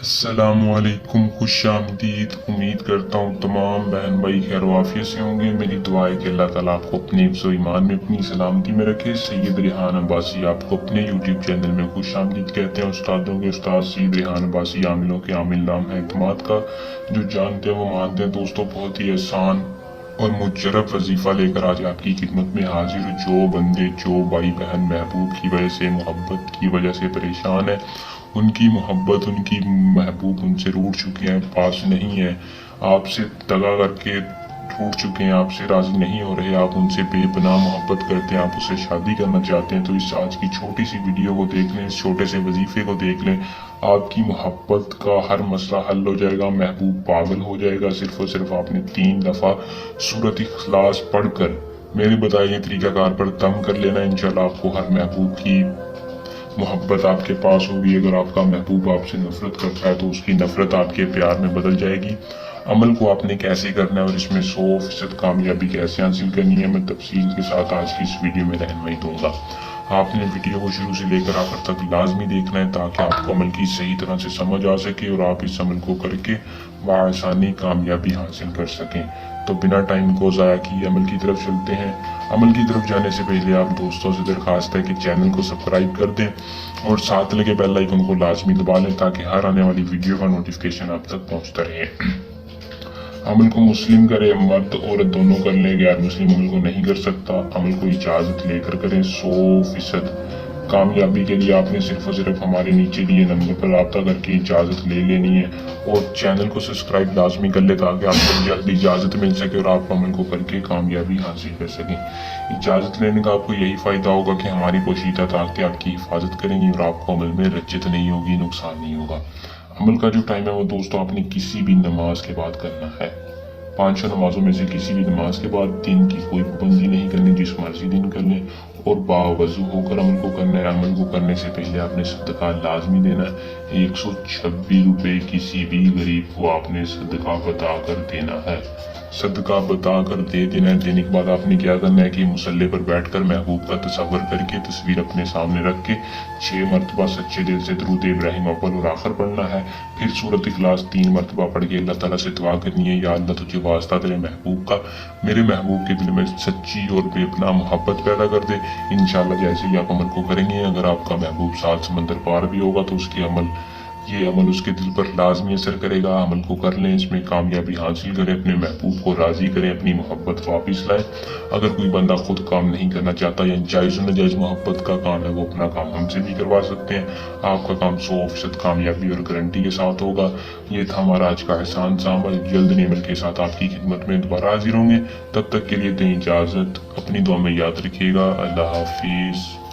अस्सलामुअलैकुम, खुश आमदीद। उम्मीद करता हूँ तमाम बहन भाई खैर वाफियत से होंगे। मेरी दुआ है कि अल्लाह ताला आपको अपने हिफ्ज़ व ईमान में अपनी सलामती में रखे। सैयद रेहान अब्बासी आपको अपने यूट्यूब चैनल में खुश आमदीद कहते हैं। उस्तादों के उस्ताद सैयद रेहान अब्बासी, आमिलों के आमिल नाम है एतमाद का। जो जानते हैं वो मानते हैं। दोस्तों, बहुत ही आसान और मुजरब वजीफा लेकर आज आपकी खिदमत में हाजिर। जो बंदे, जो भाई बहन महबूब की वजह से, मोहब्बत की वजह से परेशान है, उनकी मोहब्बत, उनकी महबूब उनसे रूठ चुके हैं, पास नहीं है, आपसे दगा करके रूठ चुके हैं, आपसे राजी नहीं हो रहे, आप उनसे बेपनाह मोहब्बत करते हैं, आप उससे शादी करना चाहते हैं, तो इस आज की छोटी सी वीडियो को देख लें, इस छोटे से वजीफे को देख लें। आपकी मोहब्बत का हर मसला हल हो जाएगा। महबूब पागल हो जाएगा। सिर्फ और सिर्फ आपने 3 दफ़ा सूरत इखलास पढ़कर मेरे बताए गए तरीकाकार पर दम कर लेना। इंशाल्लाह आपको हर महबूब की मोहब्बत आपके पास होगी। अगर आपका महबूब आपसे नफरत करता है तो उसकी नफरत आपके प्यार में बदल जाएगी। अमल को आपने कैसे करना है और इसमें 100% कामयाबी कैसे हासिल करनी है, मैं तफसील के साथ आज की इस वीडियो में रहनुमाई दूंगा। आपने वीडियो को शुरू से लेकर आखिर तक लाजमी देखना है ताकि आपको अमल की सही तरह से समझ आ सके और आप इस अमल को करके बआसानी कामयाबी हासिल कर सकें। तो बिना टाइम को ज़ाया किए अमल की तरफ चलते हैं। अमल की तरफ जाने से पहले आप दोस्तों से दरखास्त है कि चैनल को सब्सक्राइब कर दें और साथ लगे बेल आइकन को लाजमी दबा लें ताकि हर आने वाली वीडियो का नोटिफिकेशन आप तक पहुंचता रहे। अमल को मुस्लिम करे, मर्द औरत दोनों कर ले, गैर मुस्लिम अमल को नहीं कर सकता। अमल को इजाज़त लेकर करें। 100% कामयाबी के लिए आपने सिर्फ और सिर्फ हमारे नीचे दिए नंबर पर रब्ता करके इजाज़त ले लेनी है और चैनल को सब्सक्राइब लाजमी कर ले ताकि आपको जल्दी इजाज़त मिल सके और आप अमल को करके कामयाबी हासिल कर सकें। इजाज़त लेने का आपको यही फ़ायदा होगा कि हमारी पोशीदा ताकतें आपकी हिफाजत करेंगी और आपको अमल में रज्जत नहीं होगी, नुकसान नहीं होगा। अमल का जो टाइम है वो दोस्तों आपने किसी भी नमाज के बाद करना है। 5 नमाजों में से किसी भी नमाज के बाद, दिन की कोई पाबंदी नहीं करनी, जिस मर्जी दिन कर लें और बावजू होकर अमल को करना है। अमल को करने से पहले आपने सदका लाजमी देना है। 126 रुपये किसी भी गरीब को आपने सदका बता कर देना है। सदका बता कर दे देना है। देने के बाद आपने क्या करना है कि मुसल्ले पर बैठकर महबूब का तस्वर करके तस्वीर अपने सामने रख के 6 मरतबा सच्चे दिल से दरूद इब्राहिम अव्वल और आखिर पढ़ना है। फिर सूरत इखलास 3 मरतबा पढ़ के अल्लाह ताला से दुआ करनी है, या अल्लाह तुझे वास्ता तेरे महबूब का मेरे महबूब के दिल में सच्ची और बेपनाह मोहब्बत पैदा कर दे। इंशाल्लाह जैसे ही आप अमल को करेंगे, अगर आपका महबूब 7 समंदर पार भी होगा तो ये अमल उसके दिल पर लाजमी असर करेगा। अमल को कर लें, इसमें कामयाबी हासिल करें, अपने महबूब को राजी करें, अपनी मोहब्बत वापस लाएं। अगर कोई बंदा खुद काम नहीं करना चाहता या जायज़ नाजायज़ मोहब्बत का काम है, वो अपना काम हमसे भी करवा सकते हैं। आपका काम 100% कामयाबी और गारंटी के साथ होगा। ये था हमारा आज का आसान सा अमल। जल्द अमल के साथ आपकी खिदमत में दोबारा हाजिर होंगे। तब तक के लिए दें इजाज़त। अपनी दुआ में याद रखिएगा। अल्लाह हाफिज़।